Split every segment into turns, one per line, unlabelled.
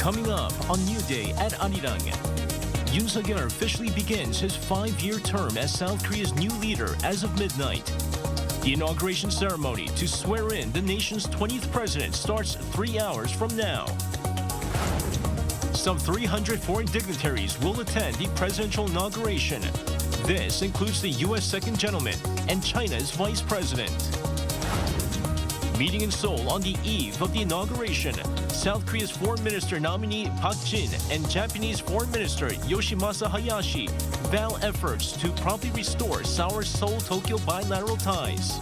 Coming up on New Day at Arirang, Yoon Suk-yeol officially begins his 5-year term as South Korea's new leader as of midnight. The inauguration ceremony to swear in the nation's 20th president starts 3 hours from now. Some 300 foreign dignitaries will attend the presidential inauguration. This includes the U.S. Second Gentleman and China's Vice President. Meeting in Seoul on the eve of the inauguration, South Korea's Foreign Minister nominee Park Jin and Japanese Foreign Minister Yoshimasa Hayashi vow efforts to promptly restore sour Seoul-Tokyo bilateral ties.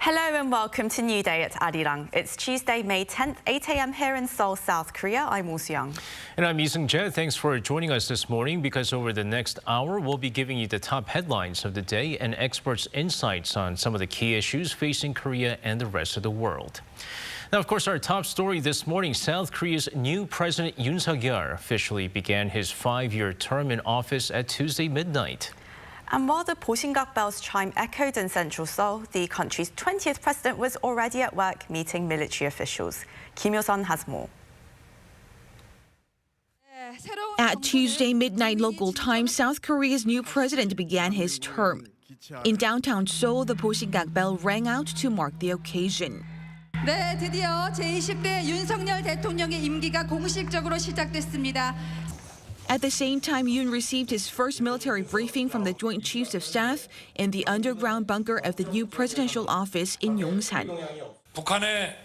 Hello and welcome to New Day at Arirang. It's Tuesday, May 10th, 8 a.m. here in Seoul, South Korea. I'm Woo Soo-young.
And I'm Lee Seung-jae. Thanks for joining us this morning because over the next hour, we'll be giving you the top headlines of the day and experts' insights on some of the key issues facing Korea and the rest of the world. Now, of course, our top story this morning, South Korea's new President Yoon Suk-yeol officially began his 5-year term in office at Tuesday midnight.
And while the Poised bells chime echoed in central Seoul, the country's 20th president was already at work meeting military officials. Kim Yo-sun has more.
At Tuesday midnight local time, South Korea's new president began his term. In downtown Seoul, the Poised bell rang out to mark the occasion.
네, 드디어 제20대 윤석열 대통령의 임기가 공식적으로 시작됐습니다.
At the same time, Yoon received his first military briefing from the Joint Chiefs of Staff in the underground bunker of the new presidential office in Yongsan.
북한의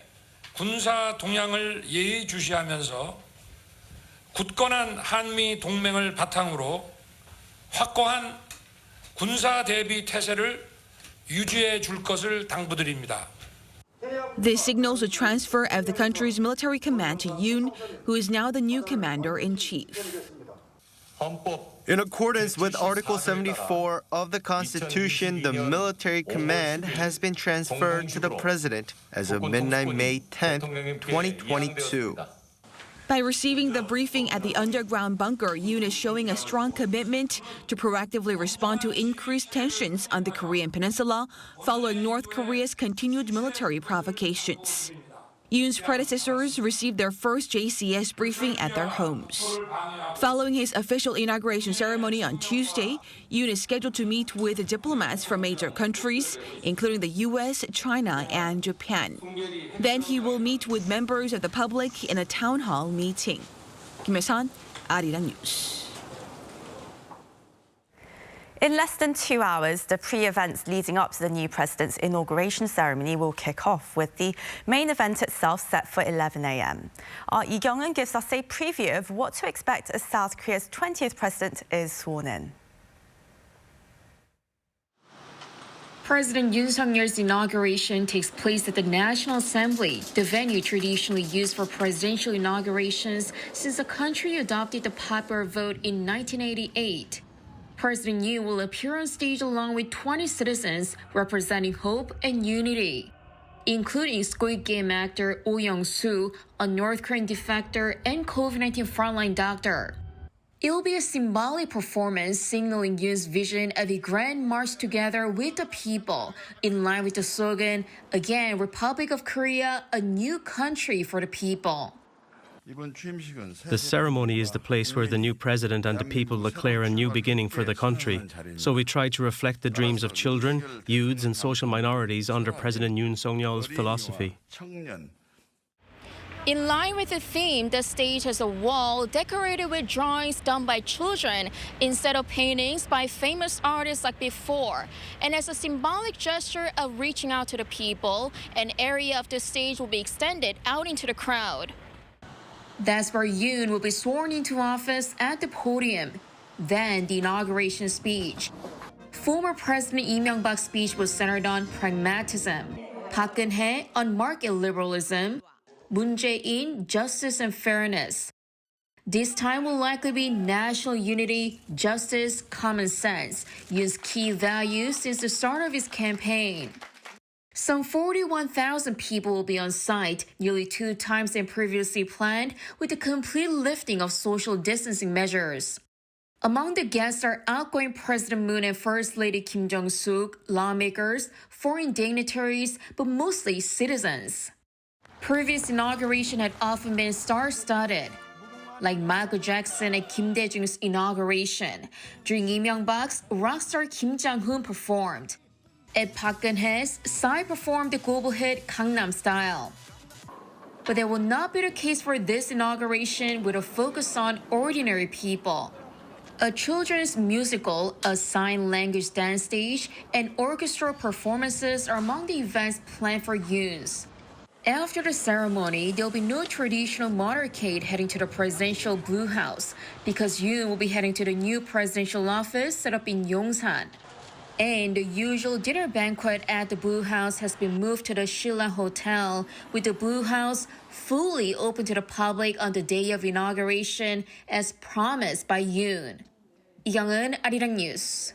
군사 동향을 예의주시하면서 굳건한 한미 동맹을 바탕으로 확고한 군사 대비 태세를 유지해 줄 것을 당부드립니다.
This signals a transfer of the country's military command to Yoon, who is now the new commander-in-chief.
In accordance with Article 74 of the Constitution, the military command has been transferred to the president as of midnight, May 10, 2022.
By receiving the briefing at the underground bunker, Yoon is showing a strong commitment to proactively respond to increased tensions on the Korean peninsula following North Korea's continued military provocations. Yoon's predecessors received their first JCS briefing at their homes. Following his official inauguration ceremony on Tuesday, Yoon is scheduled to meet with diplomats from major countries, including the U.S., China, and Japan. Then he will meet with members of the public in a town hall meeting. Kim Yo-sun, Arirang News.
In less than 2 hours, the pre-events leading up to the new president's inauguration ceremony will kick off, with the main event itself set for 11 a.m. Our Lee Kyung-eun gives us a preview of what to expect as South Korea's 20th president is sworn in.
President Yoon Suk-yeol's inauguration takes place at the National Assembly, the venue traditionally used for presidential inaugurations since the country adopted the popular vote in 1988. President Yoon will appear on stage along with 20 citizens representing hope and unity, including Squid Game actor Oh Young-soo, a North Korean defector and COVID-19 frontline doctor. It will be a symbolic performance signaling Yoon's vision of a grand march together with the people, in line with the slogan, again, Republic of Korea, a new country for the people.
The ceremony is the place where the new president and the people declare a new beginning for the country. So we try to reflect the dreams of children, youths and social minorities under President Yoon Suk-yeol's philosophy.
In line with the theme, the stage has a wall decorated with drawings done by children instead of paintings by famous artists like before. And as a symbolic gesture of reaching out to the people, an area of the stage will be extended out into the crowd. That's where Yoon will be sworn into office at the podium. Then the inauguration speech. Former President Lee Myung-bak's speech was centered on pragmatism, Park Geun-hye on market liberalism, Moon Jae-in justice and fairness. This time will likely be national unity, justice, common sense, Yoon's key values since the start of his campaign. Some 41,000 people will be on site, nearly 2 times than previously planned, with the complete lifting of social distancing measures. Among the guests are outgoing President Moon and First Lady Kim Jong-suk, lawmakers, foreign dignitaries, but mostly citizens.
Previous inauguration had often been star-studded, like Michael Jackson and Kim Dae-jung's inauguration. During Lee Myung-bak's, rockstar Kim Jong-un performed. At Park Geun-hye's, Psy performed the global hit Gangnam Style. But that will not be the case for this inauguration, with a focus on ordinary people. A children's musical, a sign language dance stage, and orchestral performances are among the events planned for Yoon's. After the ceremony, there will be no traditional motorcade heading to the presidential Blue House, because Yoon will be heading to the new presidential office set up in Yongsan. And the usual dinner banquet at the Blue House has been moved to the Shilla Hotel, with the Blue House fully open to the public on the day of inauguration, as promised by Yoon. Young-eun, Arirang News.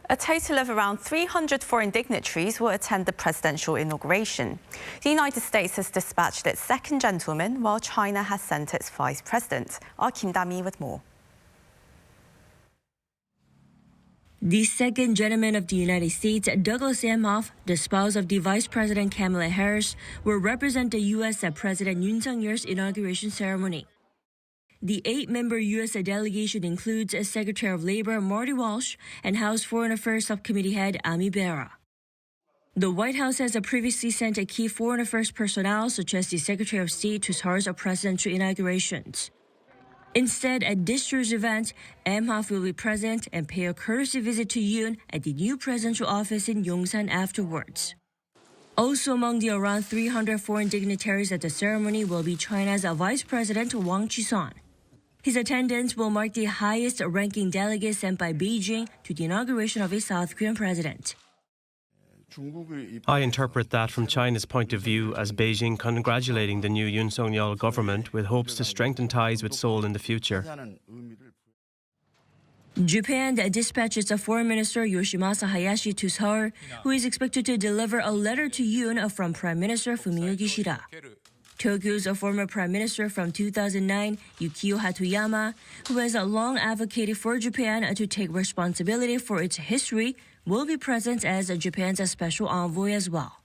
A total of around 300 foreign dignitaries will attend the presidential inauguration. The United States has dispatched its second gentleman, while China has sent its vice president. Our Kim Da-mi with more.
The second gentleman of the United States, Douglas Emhoff, the spouse of the Vice President Kamala Harris, will represent the U.S. at President Yoon Suk-yeol's inauguration ceremony. The 8-member U.S. delegation includes Secretary of Labor Marty Walsh and House Foreign Affairs Subcommittee Head Ami Bera. The White House has previously sent a key foreign affairs personnel, such as the Secretary of State, to Seoul's presidential inaugurations. Instead, at this year's event, Emhoff will be present and pay a courtesy visit to Yoon at the new presidential office in Yongsan afterwards. Also among the around 300 foreign dignitaries at the ceremony will be China's Vice President Wang Qishan. His attendance will mark the highest-ranking delegate sent by Beijing to the inauguration of a South Korean president.
I interpret that from China's point of view as Beijing congratulating the new Yoon Suk-yeol government with hopes to strengthen ties with Seoul in the future.
Japan dispatches Foreign Minister Yoshimasa Hayashi to Seoul, who is expected to deliver a letter to Yoon from Prime Minister Fumio Kishida. Tokyo's former Prime Minister from 2009, Yukio Hatoyama, who has long advocated for Japan to take responsibility for its history, will be present as Japan's special envoy as well.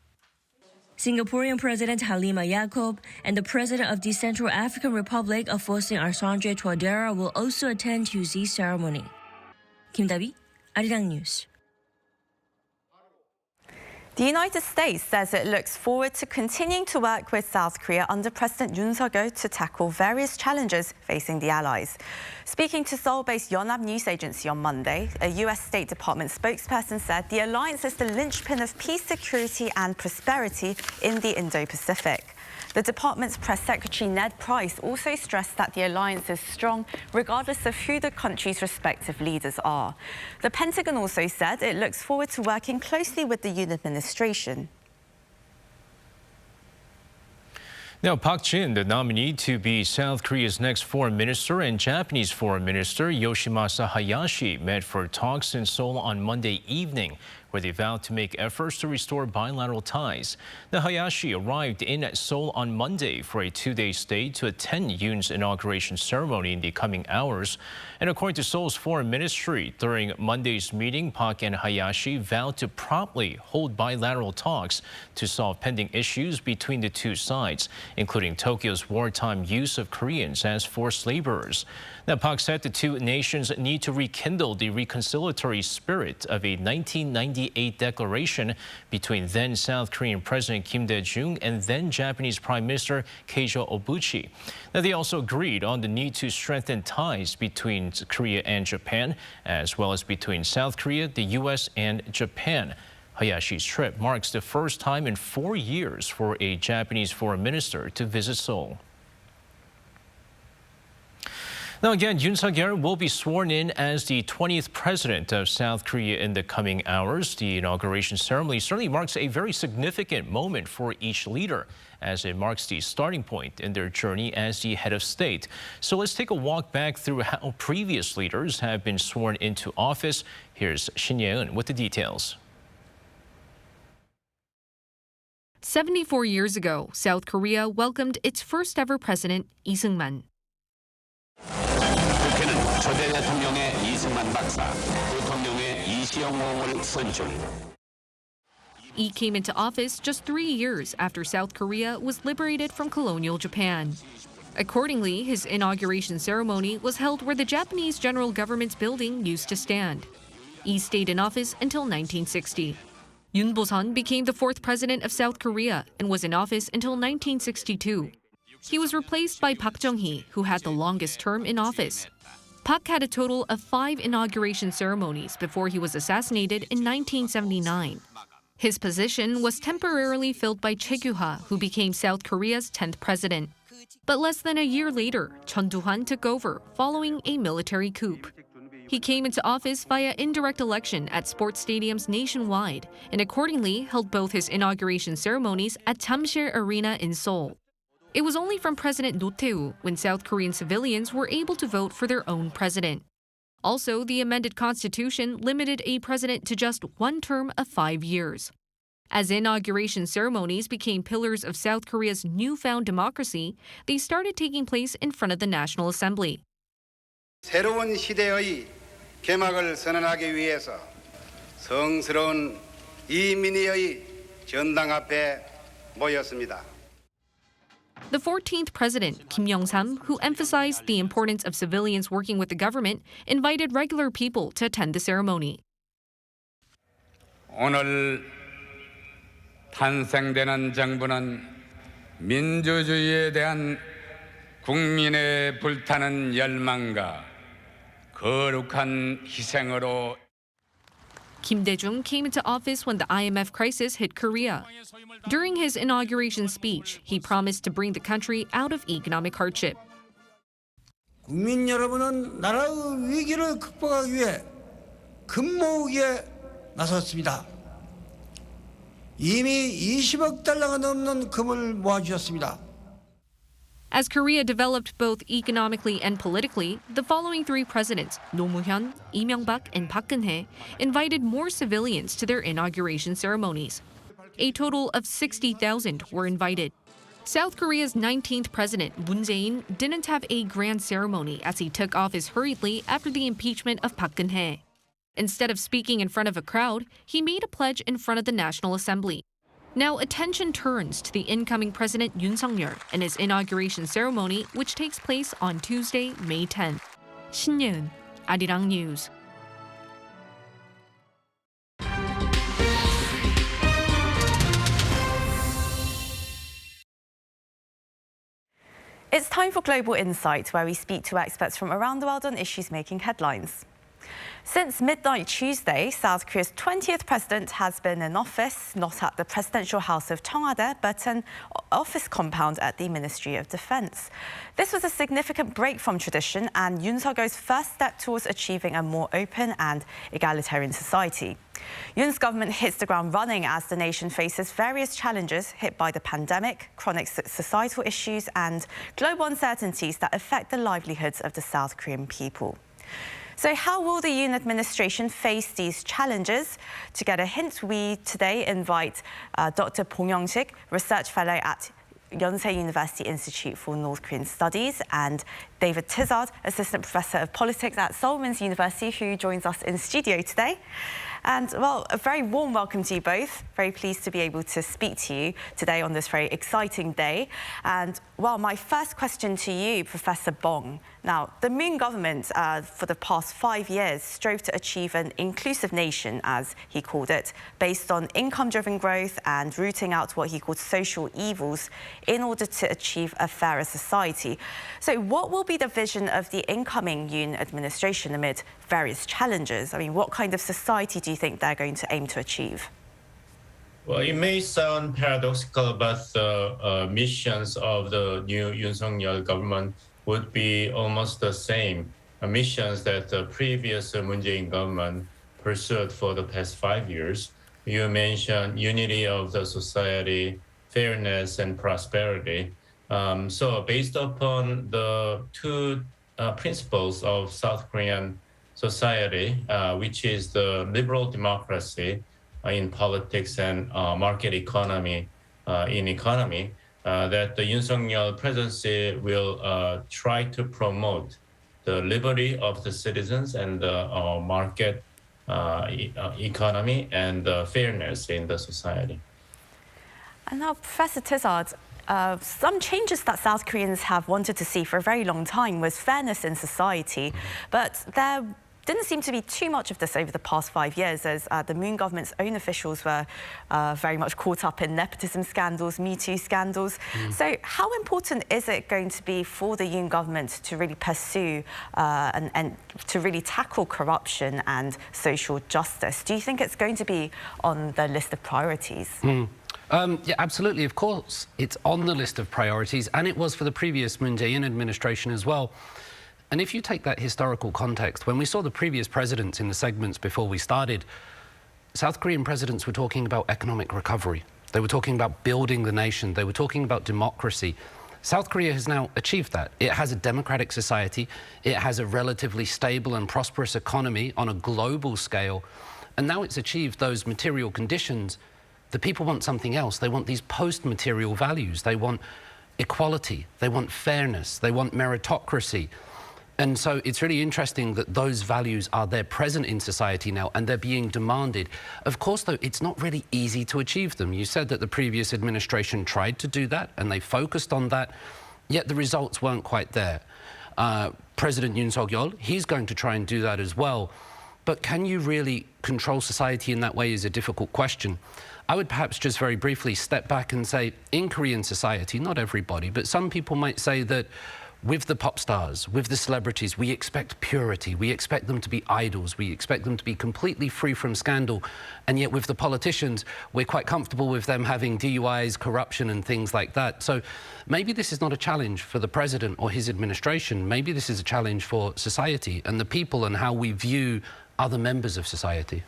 Singaporean President Halima Yacob and the President of the Central African Republic, Faustin Archange Touadera, will also attend Tuesday's ceremony. Kim Da-mi, Arirang News.
The United States says it looks forward to continuing to work with South Korea under President Yoon Suk-yeol to tackle various challenges facing the allies. Speaking to Seoul-based Yonhap news agency on Monday, a U.S. State Department spokesperson said the alliance is the linchpin of peace, security and prosperity in the Indo-Pacific. The department's press secretary Ned Price also stressed that the alliance is strong regardless of who the country's respective leaders are. The Pentagon also said it looks forward to working closely with the Yoon administration.
Now, Park Jin, the nominee to be South Korea's next foreign minister, and Japanese foreign minister Yoshimasa Hayashi met for talks in Seoul on Monday evening, where they vowed to make efforts to restore bilateral ties. Now, Hayashi arrived in Seoul on Monday for a 2-day stay to attend Yoon's inauguration ceremony in the coming hours. And according to Seoul's foreign ministry, during Monday's meeting, Park and Hayashi vowed to promptly hold bilateral talks to solve pending issues between the two sides, including Tokyo's wartime use of Koreans as forced laborers. Now, Park said the two nations need to rekindle the reconciliatory spirit of a 1998 declaration between then South Korean President Kim Dae-jung and then Japanese Prime Minister Keijo Obuchi. Now, they also agreed on the need to strengthen ties between Korea and Japan, as well as between South Korea, the U.S. and Japan. Hayashi's trip marks the first time in 4 years for a Japanese foreign minister to visit Seoul. Now again, Yoon Suk-yeol will be sworn in as the 20th president of South Korea in the coming hours. The inauguration ceremony certainly marks a very significant moment for each leader, as it marks the starting point in their journey as the head of state. So let's take a walk back through how previous leaders have been sworn into office. Here's Shin Ye-eun with the details.
74 years ago, South Korea welcomed its first ever president, Lee Seung-man.
국회는 초대 대통령의 이승만 박사, 부통령의 이시영 의원을 선출.
Lee came into office just 3 years after South Korea was liberated from colonial Japan. Accordingly, his inauguration ceremony was held where the Japanese General Government's building used to stand. Lee stayed in office until 1960. Yoon Bo-sun became the fourth president of South Korea and was in office until 1962. He was replaced by Park Chung-hee, who had the longest term in office. Park had a total of 5 inauguration ceremonies before he was assassinated in 1979. His position was temporarily filled by Choi Kyu-ha, who became South Korea's 10th president. But less than a year later, Chun Doo-hwan took over following a military coup. He came into office via indirect election at sports stadiums nationwide and accordingly held both his inauguration ceremonies at Jamsil Arena in Seoul. It was only from President Roh Tae-woo when South Korean civilians were able to vote for their own president. Also, the amended constitution limited a president to just one term of 5 years. As inauguration ceremonies became pillars of South Korea's newfound democracy, they started taking place in front of the National Assembly.
새로운 시대의 개막을 선언하기 위해서 성스러운 이 민의의 전당 앞에 모였습니다.
The 14th president, Kim Yong-sam, who emphasized the importance of civilians working with the government, invited regular people to attend the ceremony.
오늘 탄생되는 정부는 민주주의에 대한 국민의 불타는 열망과 거룩한 희생으로
Kim Dae-jung came into office when the IMF crisis hit Korea. During his inauguration speech, he promised to bring the country out of economic hardship.
국민 여러분은 나라의 위기를 극복하기 위해 금모으기에 나섰습니다. 이미 20억 달러가 넘는 금을 모아주셨습니다.
As Korea developed both economically and politically, the following 3 presidents, Roh Moo-hyun, Lee Myung-bak, and Park Geun-hye, invited more civilians to their inauguration ceremonies. A total of 60,000 were invited. South Korea's 19th president, Moon Jae-in, didn't have a grand ceremony as he took office hurriedly after the impeachment of Park Geun-hye. Instead of speaking in front of a crowd, he made a pledge in front of the National Assembly. Now attention turns to the incoming president Yoon Suk-yeol and his inauguration ceremony, which takes place on Tuesday, May 10th. 신예은, Arirang News.
It's time for Global Insight, where we speak to experts from around the world on issues making headlines. Since midnight Tuesday, South Korea's 20th president has been in office, not at the presidential house of Cheongwade, but an office compound at the Ministry of Defense. This was a significant break from tradition and Yoon Suk-yeol's first step towards achieving a more open and egalitarian society. Yoon's government hits the ground running as the nation faces various challenges hit by the pandemic, chronic societal issues and global uncertainties that affect the livelihoods of the South Korean people. So how will the Yoon administration face these challenges? To get a hint, we today invite Dr. Bong Young-sik, Research Fellow at Yonsei University Institute for North Korean Studies, and David Tizard, Assistant Professor of Politics at Seoul University, who joins us in studio today. And, well, a very warm welcome to you both. Very pleased to be able to speak to you today on this very exciting day. And, well, my first question to you, Professor Bong. Now, the Moon government, for the past 5 years, strove to achieve an inclusive nation, as he called it, based on income-driven growth and rooting out what he called social evils in order to achieve a fairer society. So what will be the vision of the incoming Yoon administration amid various challenges? I mean, what kind of society do you think they're going to aim to achieve?
Well, it may sound paradoxical, but the missions of the new Yoon Suk-yeol government would be almost the same missions that the previous Moon Jae-in government pursued for the past 5 years. You mentioned unity of the society, fairness and prosperity. So based upon the 2 principles of South Korean society, which is the liberal democracy in politics and market economy in economy, that the Yoon Suk-yeol presidency will try to promote the liberty of the citizens and the market economy and fairness in the society.
And now, Professor Tizard, some changes that South Koreans have wanted to see for a very long time was fairness in society, but there didn't seem to be too much of this over the past 5 years, as the Moon government's own officials were very much caught up in nepotism scandals, Me Too scandals. So how important is it going to be for the Yoon government to really pursue and to really tackle corruption and social justice? Do you think it's going to be on the list of priorities?
Yeah, absolutely. Of course, it's on the list of priorities, and it was for the previous Moon Jae-in administration as well. And if you take that historical context, when we saw the previous presidents in the segments before we started, South Korean presidents were talking about economic recovery. They were talking about building the nation. They were talking about democracy. South Korea has now achieved that. It has a democratic society. It has a relatively stable and prosperous economy on a global scale. And now it's achieved those material conditions. The people want something else. They want these post-material values. They want equality. They want fairness. They want meritocracy. And so it's really interesting that those values are there present in society now, and they're being demanded. Of course, though, it's not really easy to achieve them. You said that the previous administration tried to do that, and they focused on that, yet the results weren't quite there. President Yoon Suk-yeol, he's going to try and do that as well. But can you really control society in that way is a difficult question. I would perhaps just very briefly step back and say, in Korean society, not everybody, but some people might say that with the pop stars, with the celebrities, we expect purity. We expect them to be idols. We expect them to be completely free from scandal. And yet with the politicians, we're quite comfortable with them having DUIs, corruption and things like that. So maybe this is not a challenge for the president or his administration. Maybe this is a challenge for society and the people and how we view other members of society.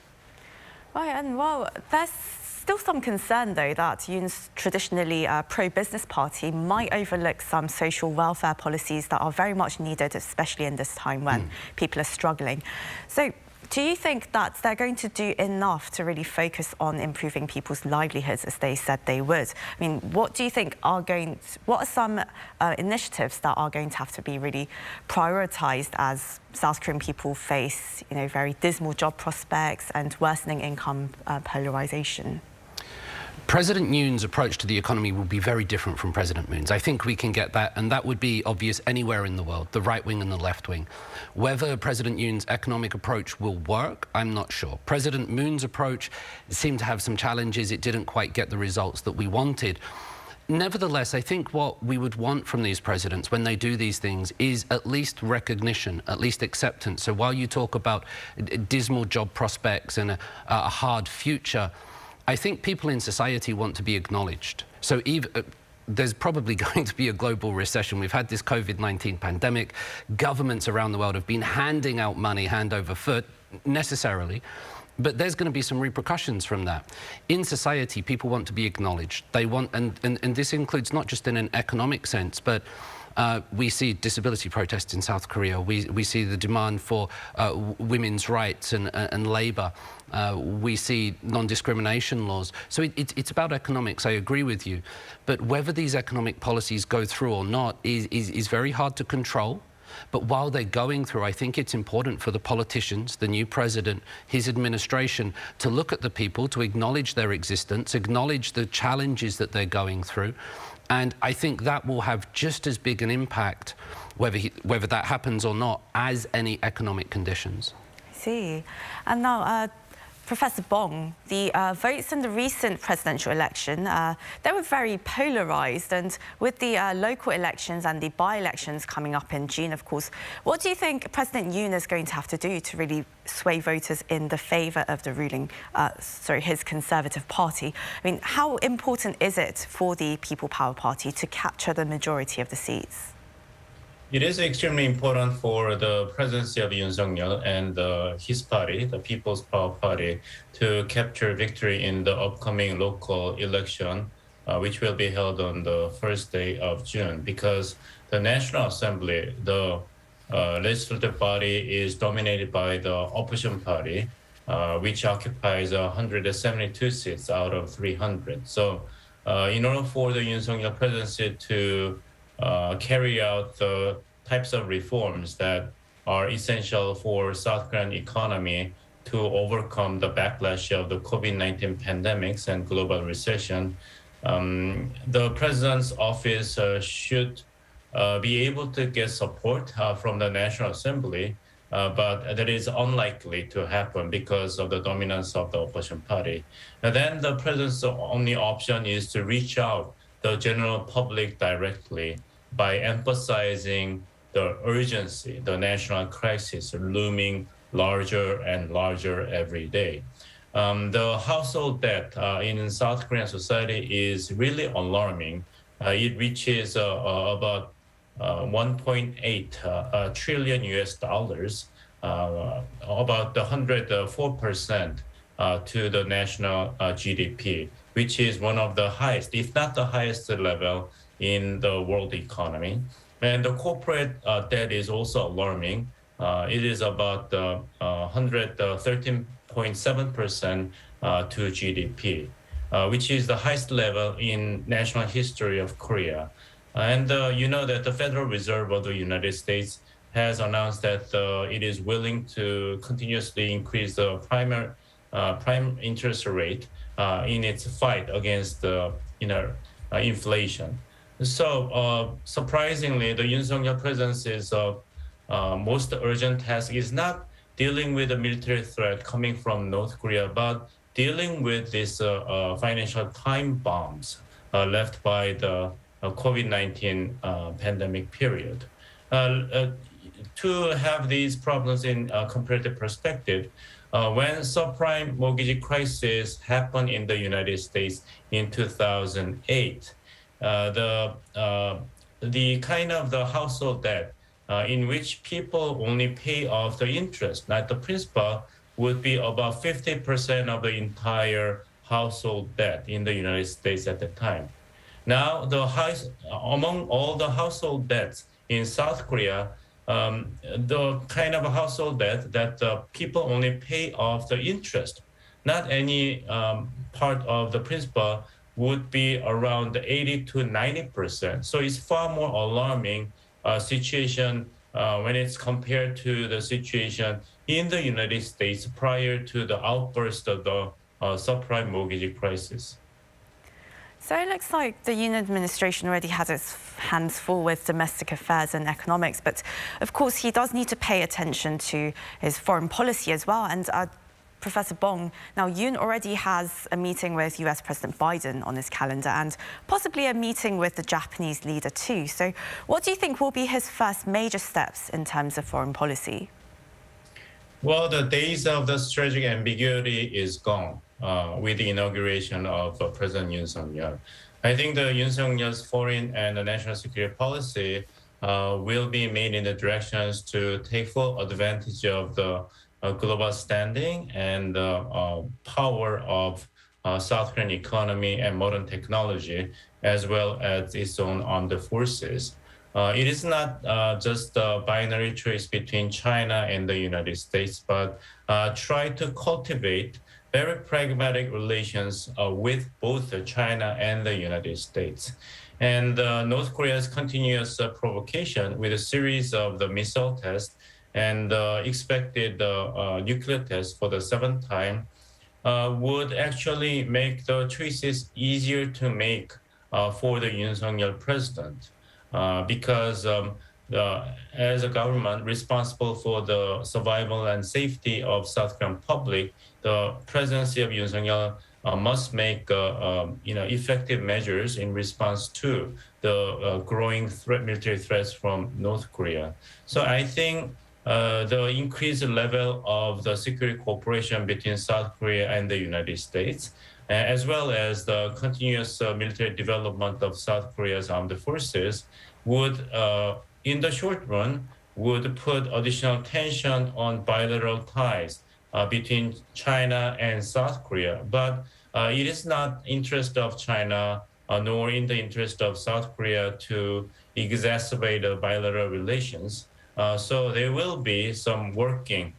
Right, and well, there's still some concern, though, that Yoon's traditionally pro-business party might overlook some social welfare policies that are very much needed, especially in this time when people are struggling. So do you think that they're going to do enough to really focus on improving people's livelihoods as they said they would? I mean, what do you think what are some initiatives that are going to have to be really prioritised as South Korean people face, very dismal job prospects and worsening income polarisation?
President Yoon's approach to the economy will be very different from President Moon's. I think we can get that, and that would be obvious anywhere in the world, the right wing and the left wing. Whether President Yoon's economic approach will work, I'm not sure. President Moon's approach seemed to have some challenges. It didn't quite get the results that we wanted. Nevertheless, I think what we would want from these presidents when they do these things is at least recognition, at least acceptance. So while you talk about dismal job prospects and a hard future, I think people in society want to be acknowledged. So there's probably going to be a global recession. We've had this COVID-19 pandemic. Governments around the world have been handing out money hand over foot, necessarily. But there's going to be some repercussions from that. In society, people want to be acknowledged. They want, and this includes not just in an economic sense, but we see disability protests in South Korea. We see the demand for women's rights and labour. We see non-discrimination laws. So it's about economics, I agree with you. But whether these economic policies go through or not is very hard to control. But while they're going through, I think it's important for the politicians, the new president, his administration, to look at the people, to acknowledge their existence, acknowledge the challenges that they're going through. And I think that will have just as big an impact, whether that happens or not, as any economic conditions.
I see. And now, Professor Bong, the votes in the recent presidential election, they were very polarised. And with the local elections and the by-elections coming up in June, of course, what do you think President Yoon is going to have to do to really sway voters in the favour of the ruling, his Conservative Party? I mean, how important is it for the People Power Party to capture the majority of the seats?
It is extremely important for the presidency of Yoon Suk-yeol and his party, the People's Power Party, to capture victory in the upcoming local election, which will be held on the first day of June, because the National Assembly, the legislative body, is dominated by the opposition party, which occupies 172 seats out of 300. So in order for the Yoon Suk-yeol presidency to carry out the types of reforms that are essential for South Korean economy to overcome the backlash of the COVID-19 pandemics and global recession, the president's office should be able to get support from the National Assembly, but that is unlikely to happen because of the dominance of the opposition party. And then the president's only option is to reach out the general public directly by emphasizing the urgency, the national crisis looming larger and larger every day. The household debt in South Korean society is really alarming. It reaches about 1.8 trillion US dollars, about 104% to the national GDP, which is one of the highest, if not the highest level in the world economy. And the corporate debt is also alarming. It is about 113.7% to GDP, which is the highest level in national history of Korea. And you know that the Federal Reserve of the United States has announced that it is willing to continuously increase the prime interest rate in its fight against inflation. So surprisingly, the Yoon Suk-yeol presidency's most urgent task is not dealing with the military threat coming from North Korea, but dealing with these financial time bombs left by the COVID-19 pandemic period. To have these problems in comparative perspective, when subprime mortgage crisis happened in the United States in 2008, the kind of the household debt in which people only pay off the interest, not the principal, would be about 50% of the entire household debt in the United States at the time. Now, among all the household debts in South Korea, the kind of household debt that people only pay off the interest, not any part of the principal, would be around 80 to 90%. So it's far more alarming situation when it's compared to the situation in the United States prior to the outburst of the subprime mortgage crisis.
So it looks like the Yoon administration already has its hands full with domestic affairs and economics, but of course he does need to pay attention to his foreign policy as well. And Professor Bong, now Yoon already has a meeting with US President Biden on his calendar and possibly a meeting with the Japanese leader too. So what do you think will be his first major steps in terms of foreign policy?
Well, the days of the strategic ambiguity is gone with the inauguration of President Yoon Suk-yeol. I think the Yoon Suk-yeol's foreign and national security policy will be made in the directions to take full advantage of the global standing and power of South Korean economy and modern technology, as well as its own armed forces. It is not just a binary choice between China and the United States, but try to cultivate very pragmatic relations with both China and the United States. And North Korea's continuous provocation with a series of the missile tests and expected nuclear tests for the seventh time would actually make the choices easier to make for the Yoon Suk-yeol president. Because as a government responsible for the survival and safety of South Korean public, the presidency of Yoon Suk-yeol must make effective measures in response to the growing military threats from North Korea. So I think the increased level of the security cooperation between South Korea and the United States, as well as the continuous military development of South Korea's armed forces, would, in the short run, would put additional tension on bilateral ties between China and South Korea. But it is not interest of China nor in the interest of South Korea to exacerbate the bilateral relations. So there will be some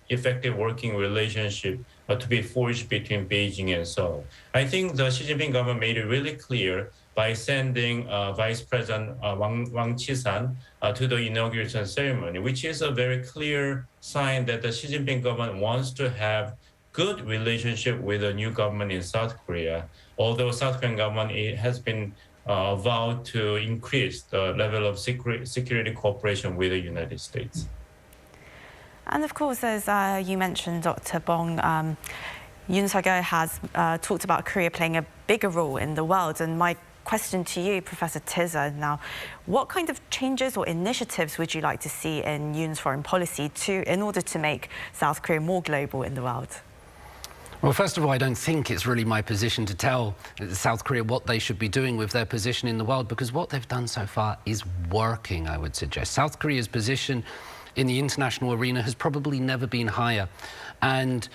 effective working relationship to be forged between Beijing and Seoul. I think the Xi Jinping government made it really clear by sending Vice President Wang Chi-san to the inauguration ceremony, which is a very clear sign that the Xi Jinping government wants to have good relationship with the new government in South Korea, although South Korean government has been vowed to increase the level of security cooperation with the United States.
And of course, as you mentioned, Dr. Bong, Yoon Suk-yeol has talked about Korea playing a bigger role in the world. And my question to you, Professor Tues, now, what kind of changes or initiatives would you like to see in Yoon's foreign policy in order to make South Korea more global in the world?
Well, first of all, I don't think it's really my position to tell South Korea what they should be doing with their position in the world, because what they've done so far is working, I would suggest. South Korea's position in the international arena has probably never been higher. And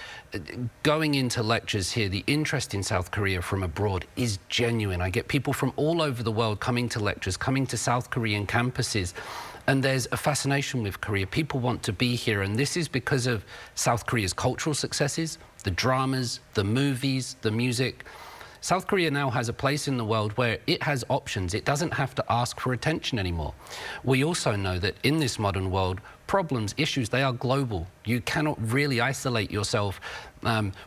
going into lectures here, the interest in South Korea from abroad is genuine. I get people from all over the world coming to lectures, coming to South Korean campuses. And there's a fascination with Korea. People want to be here, and this is because of South Korea's cultural successes, the dramas, the movies, the music. South Korea now has a place in the world where it has options. It doesn't have to ask for attention anymore. We also know that in this modern world, problems, issues, they are global. You cannot really isolate yourself,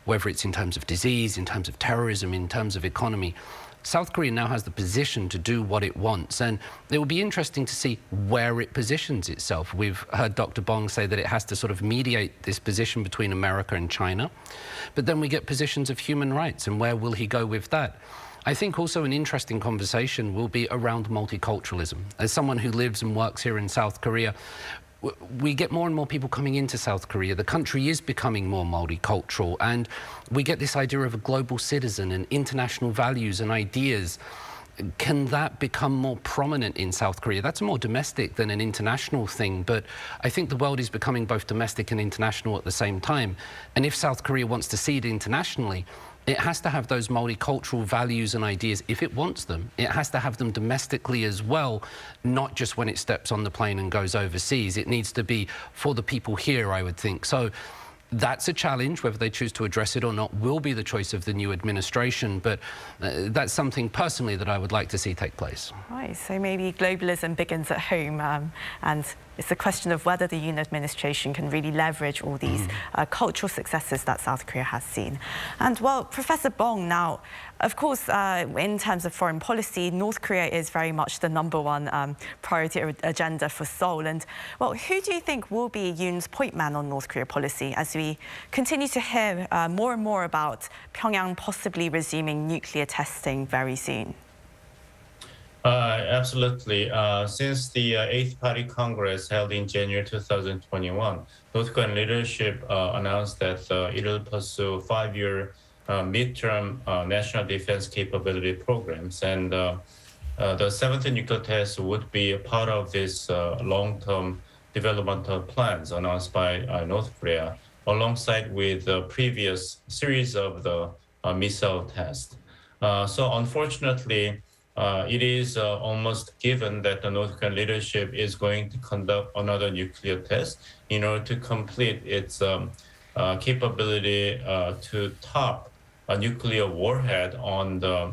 whether it's in terms of disease, in terms of terrorism, in terms of economy. South Korea now has the position to do what it wants, and it will be interesting to see where it positions itself. We've heard Dr. Bong say that it has to sort of mediate this position between America and China, but then we get positions of human rights, and where will he go with that? I think also an interesting conversation will be around multiculturalism. As someone who lives and works here in South Korea, we get more and more people coming into South Korea. The country is becoming more multicultural, and we get this idea of a global citizen and international values and ideas. Can that become more prominent in South Korea? That's more domestic than an international thing, but I think the world is becoming both domestic and international at the same time. And if South Korea wants to see it internationally, it has to have those multicultural values and ideas if it wants them. It has to have them domestically as well, not just when it steps on the plane and goes overseas. It needs to be for the people here, I would think. So that's a challenge. Whether they choose to address it or not will be the choice of the new administration, but that's something personally that I would like to see take place.
Right, so maybe globalism begins at home, and it's a question of whether the Yoon administration can really leverage all these cultural successes that South Korea has seen. And well, Professor Bong, now, of course, in terms of foreign policy, North Korea is very much the #1 priority agenda for Seoul. And well, who do you think will be Yoon's point man on North Korea policy as we continue to hear more and more about Pyongyang possibly resuming nuclear testing very soon?
Absolutely. Since the 8th Party Congress held in January 2021, North Korean leadership announced that it will pursue 5-year midterm national defense capability programs. And the 7th nuclear test would be a part of this long-term developmental plans announced by North Korea, alongside with the previous series of the missile tests. So unfortunately, it is almost given that the North Korean leadership is going to conduct another nuclear test in order to complete its capability to top a nuclear warhead on the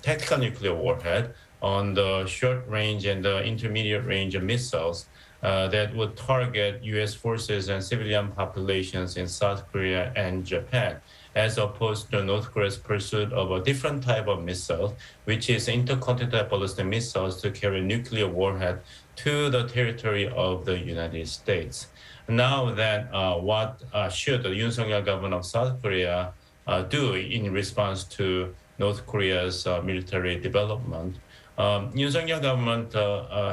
tactical nuclear warhead on the short range and the intermediate range of missiles that would target U.S. forces and civilian populations in South Korea and Japan, as opposed to North Korea's pursuit of a different type of missile, which is intercontinental ballistic missiles to carry nuclear warhead to the territory of the United States. Now that what should the Yoon Suk-yeol government of South Korea do in response to North Korea's military development? Yoon Suk-yeol government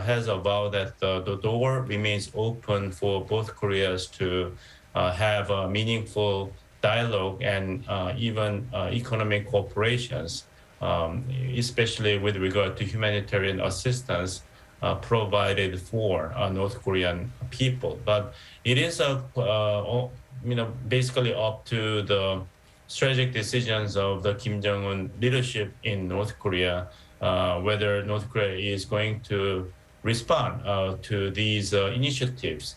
has avowed that the door remains open for both Koreas to have a meaningful dialogue and even economic cooperations, especially with regard to humanitarian assistance provided for North Korean people. But it is basically up to the strategic decisions of the Kim Jong-un leadership in North Korea whether North Korea is going to respond to these initiatives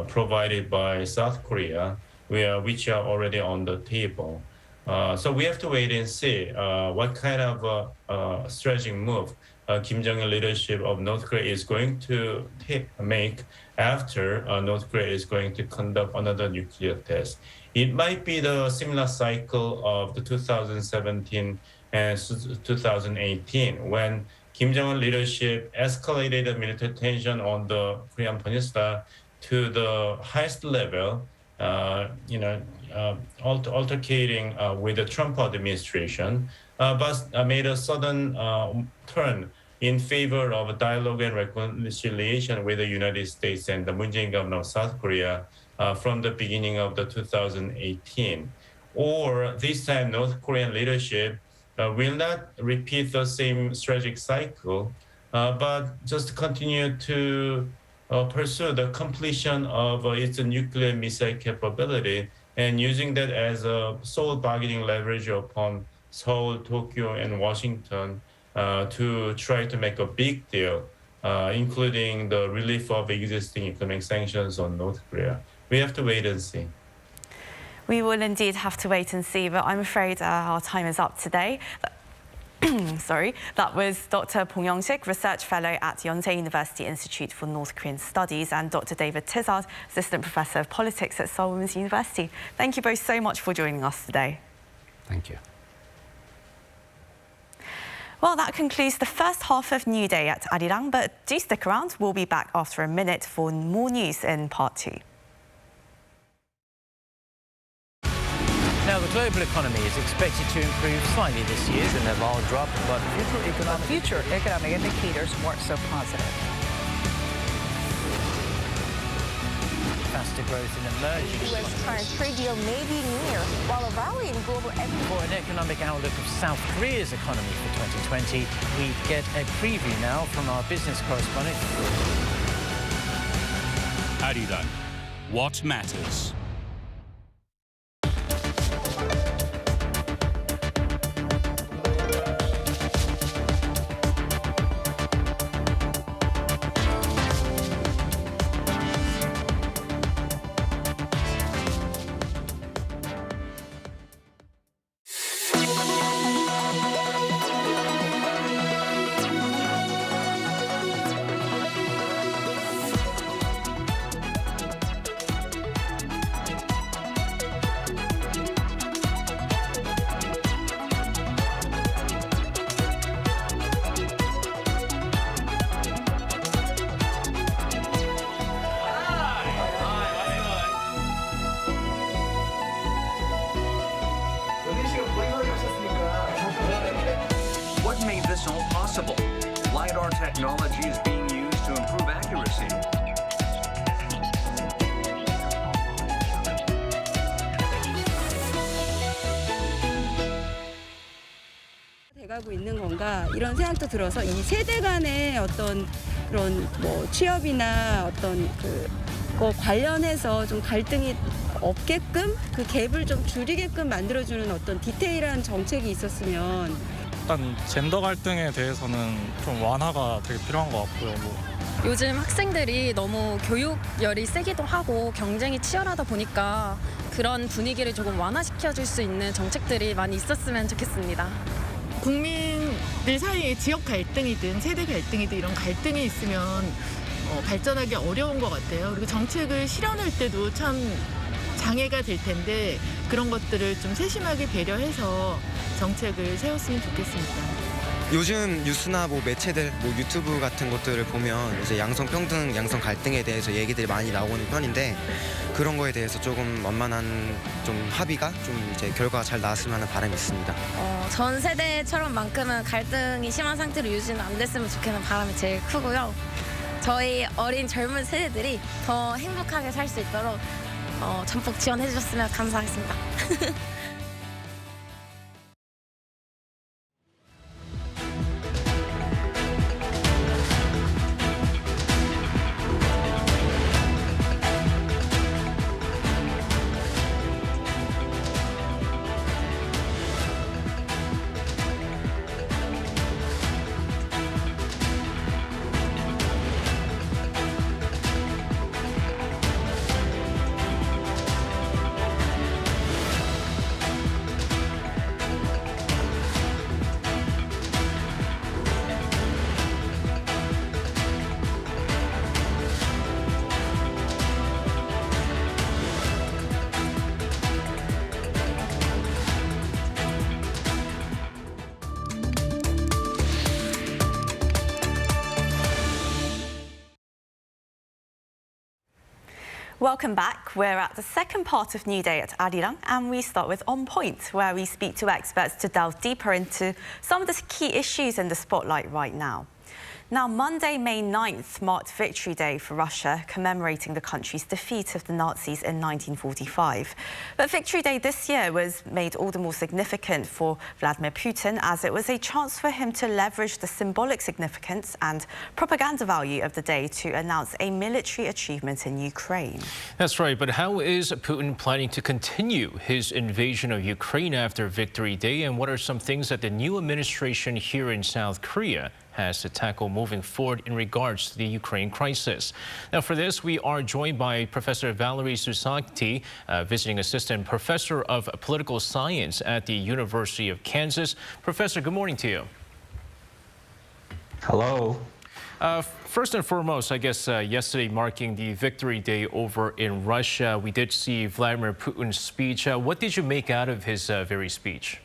provided by South Korea, which are already on the table. So we have to wait and see what kind of strategic move Kim Jong-un leadership of North Korea is going to make after North Korea is going to conduct another nuclear test. It might be the similar cycle of the 2017 and 2018 when Kim Jong-un leadership escalated the military tension on the Korean Peninsula to the highest level, altercating with the Trump administration, but made a sudden turn in favor of dialogue and reconciliation with the United States and the Moon Jae-in government of South Korea from the beginning of the 2018. Or this time, North Korean leadership will not repeat the same strategic cycle, but just continue to pursue the completion of its nuclear missile capability and using that as a sole bargaining leverage upon Seoul, Tokyo, and Washington to try to make a big deal, including the relief of existing economic sanctions on North Korea. We have to wait and see.
We will indeed have to wait and see, but I'm afraid our time is up today. Sorry, that was Dr. Bong Young-sik, Research Fellow at Yonsei University Institute for North Korean Studies, and Dr. David Tizard, Assistant Professor of Politics at Seoul Women's University. Thank you both so much for joining us today.
Thank you.
Well, that concludes the first half of New Day at Arirang, but do stick around. We'll be back after a minute for more news in part 2.
Now, the global economy is expected to improve slightly this year. The Naval drop, but
future economic indicators weren't so positive.
Faster growth in emerging
U.S.-China trade deal may be near, while a rally in global
For an economic outlook of South Korea's economy for 2020, we get a preview now from our business correspondent.
Arirang, what matters?
What made this all possible? LiDAR technology is being used to improve accuracy.
돼가고 있는 건가 이런 생각도 들어서 이 세대 간의 어떤 그런 뭐 취업이나 어떤 그거 관련해서 좀 갈등이 없게끔 그 갭을 좀 줄이게끔 만들어주는 어떤 디테일한 정책이 있었으면
일단 젠더 갈등에 대해서는 좀 완화가 되게 필요한 것 같고요.
요즘 학생들이 너무 교육열이 세기도 하고 경쟁이 치열하다 보니까 그런 분위기를 조금 완화시켜줄 수 있는 정책들이 많이 있었으면 좋겠습니다.
국민들 사이에 지역 갈등이든 세대 갈등이든 이런 갈등이 있으면 발전하기 어려운 것 같아요. 그리고 정책을 실현할 때도 참 장애가 될 텐데 그런 것들을 좀 세심하게 배려해서 정책을 세웠으면 좋겠습니다.
요즘 뉴스나 뭐 매체들, 뭐 유튜브 같은 것들을 보면 이제 양성 평등, 양성 갈등에 대해서 얘기들이 많이 나오는 편인데 그런 거에 대해서 조금 원만한 좀 합의가 좀 이제 결과가 잘 나왔으면 하는 바람이 있습니다.
전 세대처럼만큼은 갈등이 심한 상태로 유지는 안 됐으면 좋겠는 바람이 제일 크고요. 저희 어린 젊은 세대들이 더 행복하게 살 수 있도록 전폭 지원해 주셨으면 감사하겠습니다.
Welcome back. We're at the second part of New Day at Arirang, and we start with On Point, where we speak to experts to delve deeper into some of the key issues in the spotlight right now. Now, Monday, May 9th, marked Victory Day for Russia, commemorating the country's defeat of the Nazis in 1945. But Victory Day this year was made all the more significant for Vladimir Putin, as it was a chance for him to leverage the symbolic significance and propaganda value of the day to announce a military achievement in Ukraine.
That's right, but how is Putin planning to continue his invasion of Ukraine after Victory Day, and what are some things that the new administration here in South Korea has to tackle moving forward in regards to the Ukraine crisis? Now, for this, we are joined by Professor Valerie Susakti, visiting assistant professor of political science at the University of Kansas. Professor, good morning to you.
Hello.
First and foremost, I guess yesterday marking the Victory Day over in Russia, we did see Vladimir Putin's speech. What did you make out of his very speech?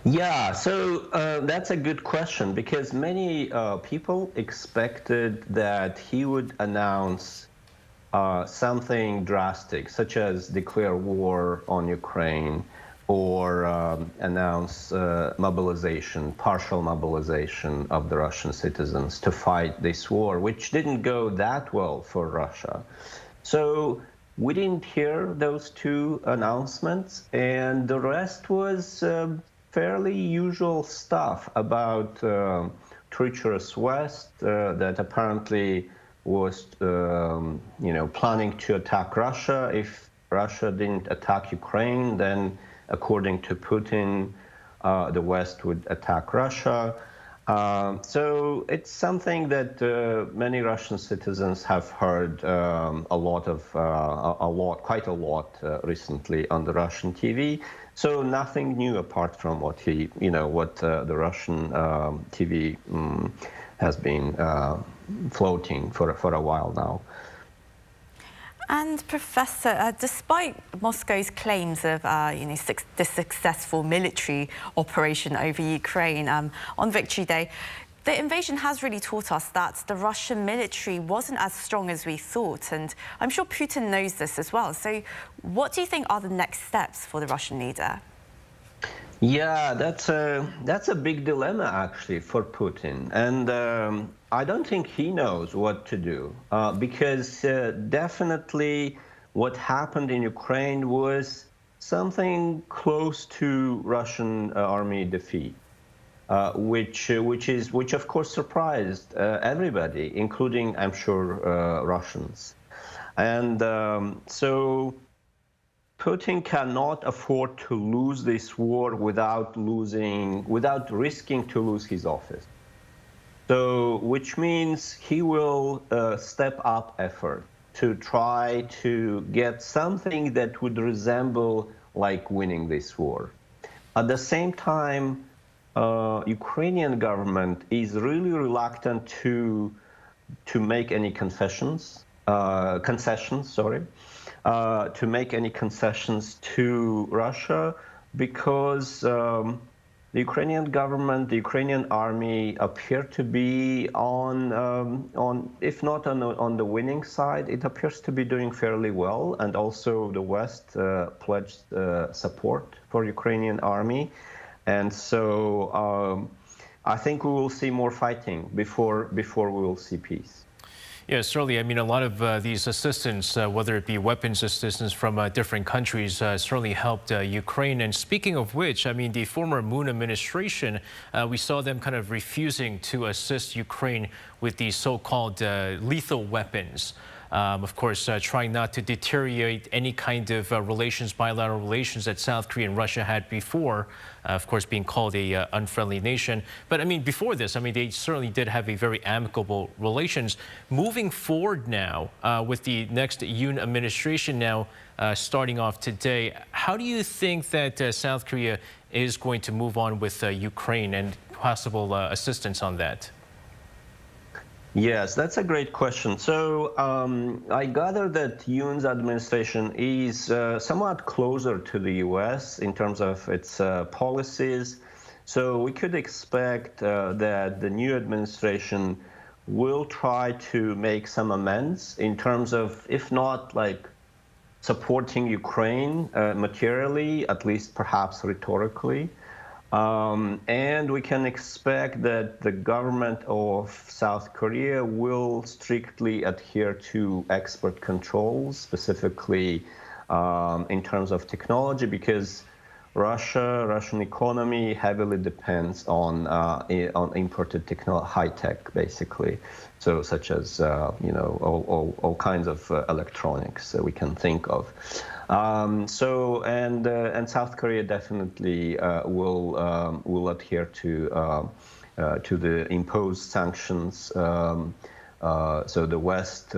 Yeah, so that's a good question, because many people expected that he would announce something drastic, such as declare war on Ukraine or announce mobilization, partial mobilization of the Russian citizens to fight this war, which didn't go that well for Russia. So we didn't hear those two announcements, and the rest was fairly usual stuff about treacherous West that apparently was, planning to attack Russia. If Russia didn't attack Ukraine, then according to Putin, the West would attack Russia. So it's something that many Russian citizens have heard quite a lot recently on the Russian TV. So nothing new apart from what the Russian TV has been floating for a while now.
And Professor, despite Moscow's claims of the successful military operation over Ukraine on Victory Day, the invasion has really taught us that the Russian military wasn't as strong as we thought, and I'm sure Putin knows this as well. So what do you think are the next steps for the Russian leader?
Yeah, that's a big dilemma, actually, for Putin. And I don't think he knows what to do, because definitely what happened in Ukraine was something close to Russian army defeat. Which of course surprised everybody, including, I'm sure, Russians. And so Putin cannot afford to lose this war without risking to lose his office. So, which means he will step up effort to try to get something that would resemble like winning this war. At the same time, Ukrainian government is really reluctant to make any concessions to make any concessions to Russia, because the Ukrainian government, the Ukrainian army appear to be if not on the winning side, it appears to be doing fairly well, and also the West pledged support for Ukrainian army. And so I think we will see more fighting before we will see peace.
Yeah, certainly. I mean, a lot of these assistance, whether it be weapons assistance from different countries, certainly helped Ukraine. And speaking of which, I mean, the former Moon administration, we saw them kind of refusing to assist Ukraine with these so-called lethal weapons. Of course, trying not to deteriorate any kind of bilateral relations that South Korea and Russia had before, of course, being called a unfriendly nation. But I mean, before this, I mean, they certainly did have a very amicable relations. Moving forward now, with the next Yoon administration now starting off today, how do you think that South Korea is going to move on with Ukraine and possible assistance on that?
Yes, that's a great question. So I gather that Yoon's administration is somewhat closer to the U.S. in terms of its policies. So we could expect that the new administration will try to make some amends in terms of, if not like supporting Ukraine materially, at least perhaps rhetorically. And we can expect that the government of South Korea will strictly adhere to export controls, specifically in terms of technology, because Russian economy heavily depends on imported high tech, basically. So, such as all kinds of electronics that we can think of. And South Korea definitely will adhere to the imposed sanctions. So the West,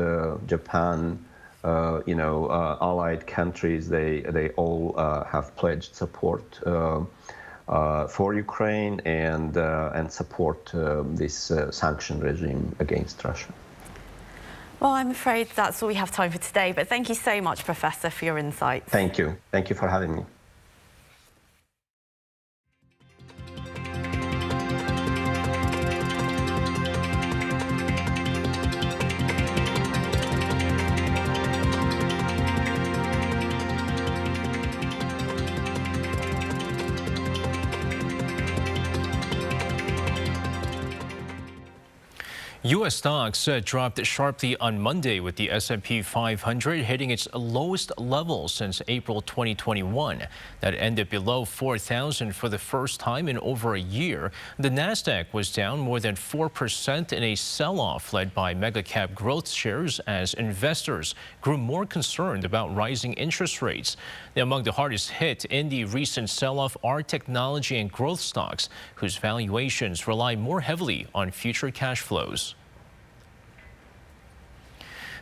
Japan, allied countries, they all have pledged support for Ukraine and support this sanction regime against Russia.
Well, I'm afraid that's all we have time for today, but thank you so much, Professor, for your insights.
Thank you. Thank you for having me.
U.S. stocks dropped sharply on Monday, with the S&P 500 hitting its lowest level since April 2021. That ended below 4,000 for the first time in over a year. The Nasdaq was down more than 4% in a sell-off led by mega-cap growth shares as investors grew more concerned about rising interest rates. Now, among the hardest hit in the recent sell-off are technology and growth stocks, whose valuations rely more heavily on future cash flows.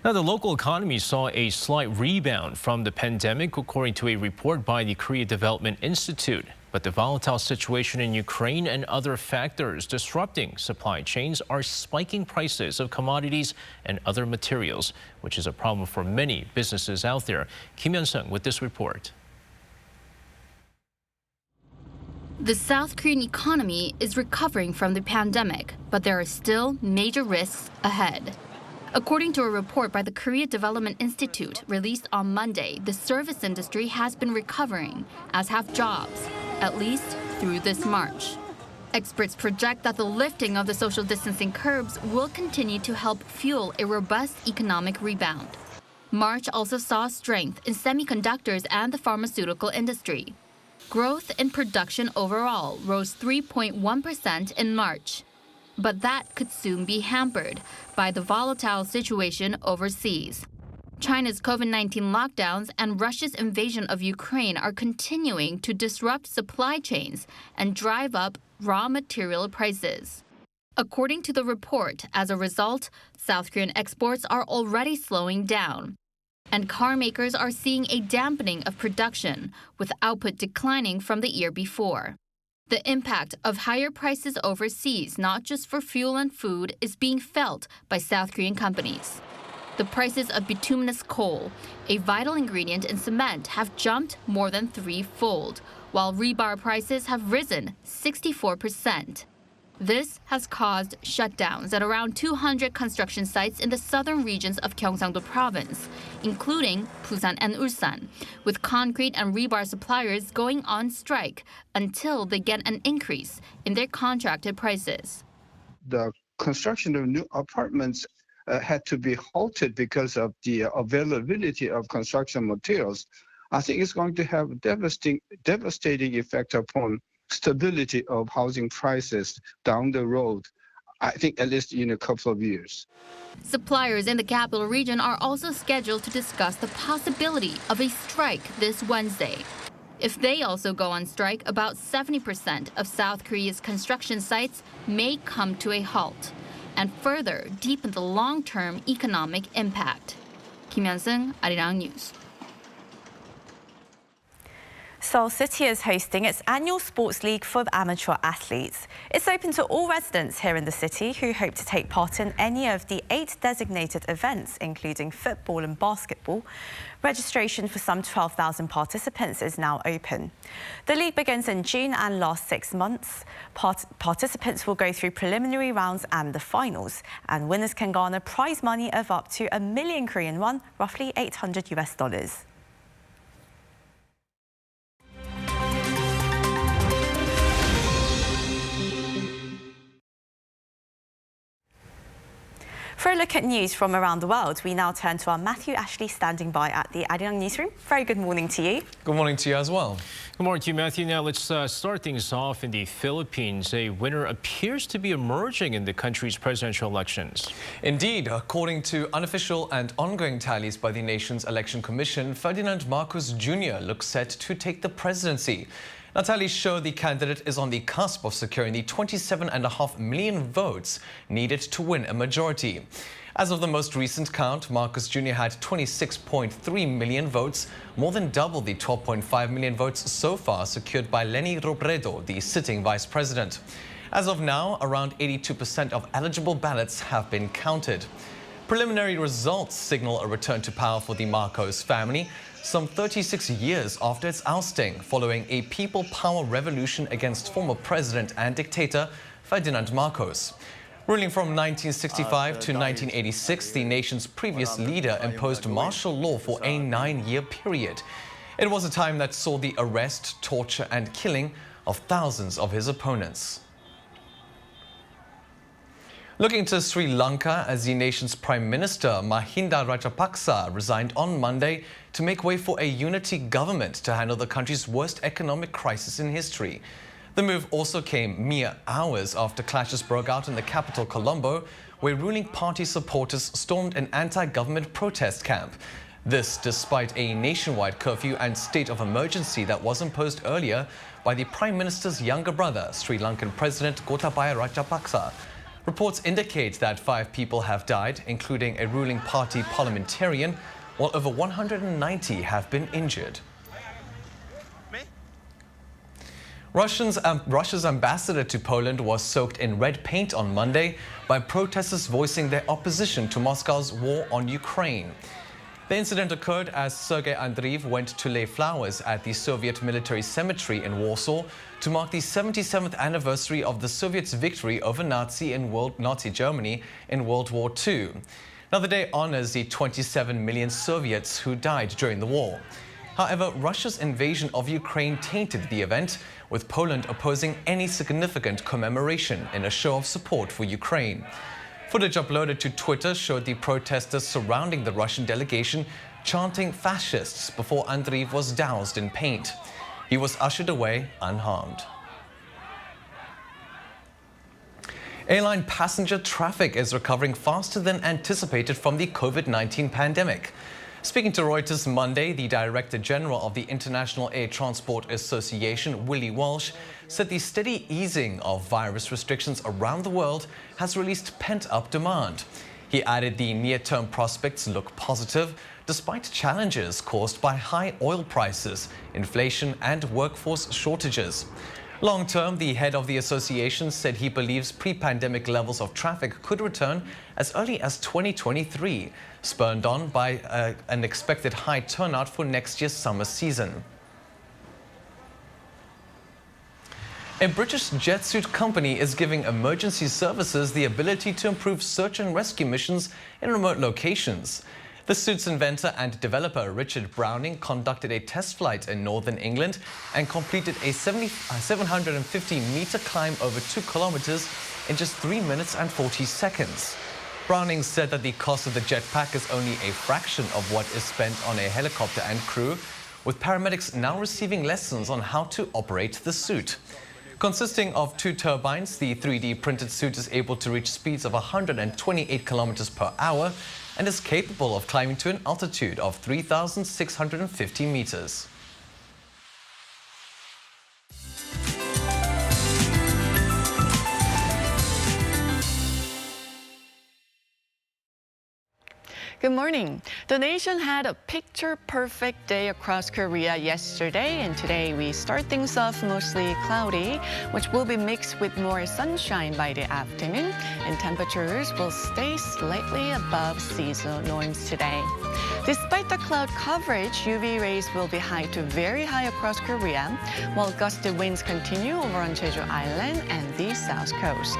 Now, the local economy saw a slight rebound from the pandemic, according to a report by the Korea Development Institute. But the volatile situation in Ukraine and other factors disrupting supply chains are spiking prices of commodities and other materials, which is a problem for many businesses out there. Kim Hyun-sung with this report.
The South Korean economy is recovering from the pandemic, but there are still major risks ahead. According to a report by the Korea Development Institute released on Monday, the service industry has been recovering, as have jobs, at least through this March. Experts project that the lifting of the social distancing curbs will continue to help fuel a robust economic rebound. March also saw strength in semiconductors and the pharmaceutical industry. Growth in production overall rose 3.1% in March. But that could soon be hampered by the volatile situation overseas. China's COVID-19 lockdowns and Russia's invasion of Ukraine are continuing to disrupt supply chains and drive up raw material prices. According to the report, as a result, South Korean exports are already slowing down. And car makers are seeing a dampening of production, with output declining from the year before. The impact of higher prices overseas, not just for fuel and food, is being felt by South Korean companies. The prices of bituminous coal, a vital ingredient in cement, have jumped more than threefold, while rebar prices have risen 64%. This has caused shutdowns at around 200 construction sites in the southern regions of Gyeongsang-do province, including Busan and Ulsan, with concrete and rebar suppliers going on strike until they get an increase in their contracted prices.
The construction of new apartments had to be halted because of the availability of construction materials. I think it's going to have a devastating effect upon stability of housing prices down the road, I think at least in a couple of years.
Suppliers in the capital region are also scheduled to discuss the possibility of a strike this Wednesday. If they also go on strike, about 70% of South Korea's construction sites may come to a halt and further deepen the long-term economic impact. Kim Hyun-sung, Arirang News.
Seoul City is hosting its annual sports league for amateur athletes. It's open to all residents here in the city who hope to take part in any of the 8 designated events, including football and basketball. Registration for some 12,000 participants is now open. The league begins in June and lasts 6 months. Participants will go through preliminary rounds and the finals, and winners can garner prize money of up to 1 million Korean won, roughly $800. For a look at news from around the world, we now turn to our Matthew Ashley standing by at the Arirang newsroom. Very good morning to you.
Good morning to you as well.
Good morning to you, Matthew. Now let's start things off in the Philippines. A winner appears to be emerging in the country's presidential elections.
Indeed, according to unofficial and ongoing tallies by the nation's election commission, Ferdinand Marcos Jr. looks set to take the presidency. Now, tallies show the candidate is on the cusp of securing the 27.5 million votes needed to win a majority. As of the most recent count, Marcos Jr. had 26.3 million votes, more than double the 12.5 million votes so far secured by Leni Robredo, the sitting vice president. As of now, around 82% of eligible ballots have been counted. Preliminary results signal a return to power for the Marcos family, some 36 years after its ousting, following a people power revolution against former president and dictator Ferdinand Marcos. Ruling from 1965 to 1986, the nation's previous leader imposed martial law for a 9-year period. It was a time that saw the arrest, torture and killing of thousands of his opponents. Looking to Sri Lanka, as the nation's Prime Minister Mahinda Rajapaksa resigned on Monday to make way for a unity government to handle the country's worst economic crisis in history. The move also came mere hours after clashes broke out in the capital, Colombo, where ruling party supporters stormed an anti-government protest camp. This despite a nationwide curfew and state of emergency that was imposed earlier by the Prime Minister's younger brother, Sri Lankan President Gotabaya Rajapaksa. Reports indicate that 5 people have died, including a ruling party parliamentarian, while over 190 have been injured. Russia's ambassador to Poland was soaked in red paint on Monday by protesters voicing their opposition to Moscow's war on Ukraine. The incident occurred as Sergei Andreev went to lay flowers at the Soviet military cemetery in Warsaw to mark the 77th anniversary of the Soviets' victory over Nazi Germany in World War II. Now, the day honors the 27 million Soviets who died during the war. However, Russia's invasion of Ukraine tainted the event, with Poland opposing any significant commemoration in a show of support for Ukraine. Footage uploaded to Twitter showed the protesters surrounding the Russian delegation chanting fascists before Andreev was doused in paint. He was ushered away unharmed. Airline passenger traffic is recovering faster than anticipated from the COVID-19 pandemic. Speaking to Reuters Monday, the Director General of the International Air Transport Association, Willie Walsh, said the steady easing of virus restrictions around the world has released pent-up demand. He added the near-term prospects look positive, despite challenges caused by high oil prices, inflation and workforce shortages. Long-term, the head of the association said he believes pre-pandemic levels of traffic could return as early as 2023, spurred on by an expected high turnout for next year's summer season. A British jet suit company is giving emergency services the ability to improve search and rescue missions in remote locations. The suit's inventor and developer, Richard Browning, conducted a test flight in northern England and completed a 750-meter climb over 2 kilometers in just 3 minutes and 40 seconds. Browning said that the cost of the jetpack is only a fraction of what is spent on a helicopter and crew, with paramedics now receiving lessons on how to operate the suit. Consisting of 2 turbines, the 3D printed suit is able to reach speeds of 128 kilometers per hour and is capable of climbing to an altitude of 3,650 meters.
Good morning. The nation had a picture-perfect day across Korea yesterday, and today we start things off mostly cloudy, which will be mixed with more sunshine by the afternoon, and temperatures will stay slightly above seasonal norms today. Despite the cloud coverage, UV rays will be high to very high across Korea, while gusty winds continue over on Jeju Island and the south coast.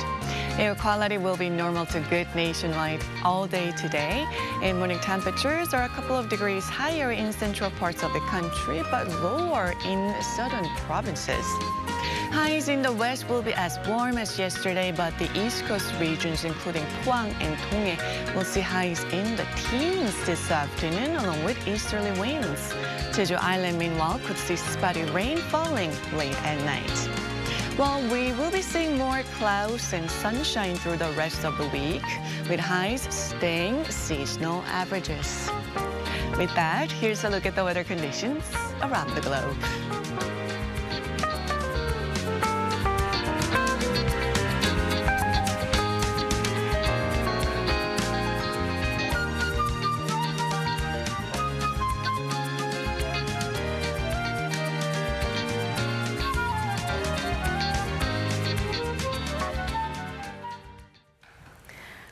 Air quality will be normal to good nationwide all day today, and morning temperatures are a couple of degrees higher in central parts of the country, but lower in southern provinces. Highs in the west will be as warm as yesterday, but the east coast regions, including Pohang and Donghae, will see highs in the teens this afternoon, along with easterly winds. Jeju Island, meanwhile, could see spotty rain falling late at night. Well, we will be seeing more clouds and sunshine through the rest of the week, with highs staying seasonal averages. With that, here's a look at the weather conditions around the globe.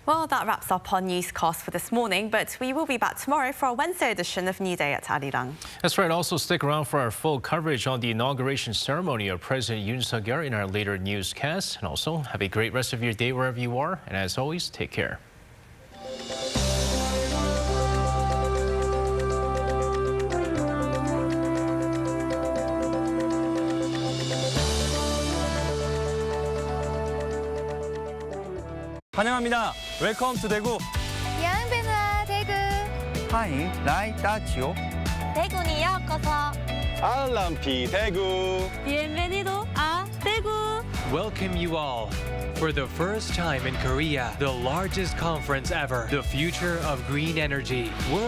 Well, that wraps up our newscast for this morning, but we will be back tomorrow for our Wednesday edition of New Day at Arirang.
That's right. Also, stick around for our full coverage on the inauguration ceremony of President Yoon Suk-yeol in our later newscast. And also, have a great rest of your day wherever you are. And as always, take care.
환영합니다. 웰컴 투 대구.
Bienvenue 대구.
하이 라이 따치오.
대구니 요코소.
알람피 대구.
Bienvenido a 대구.
Welcome you all. For the first time in Korea, the largest conference ever, the future of green energy. World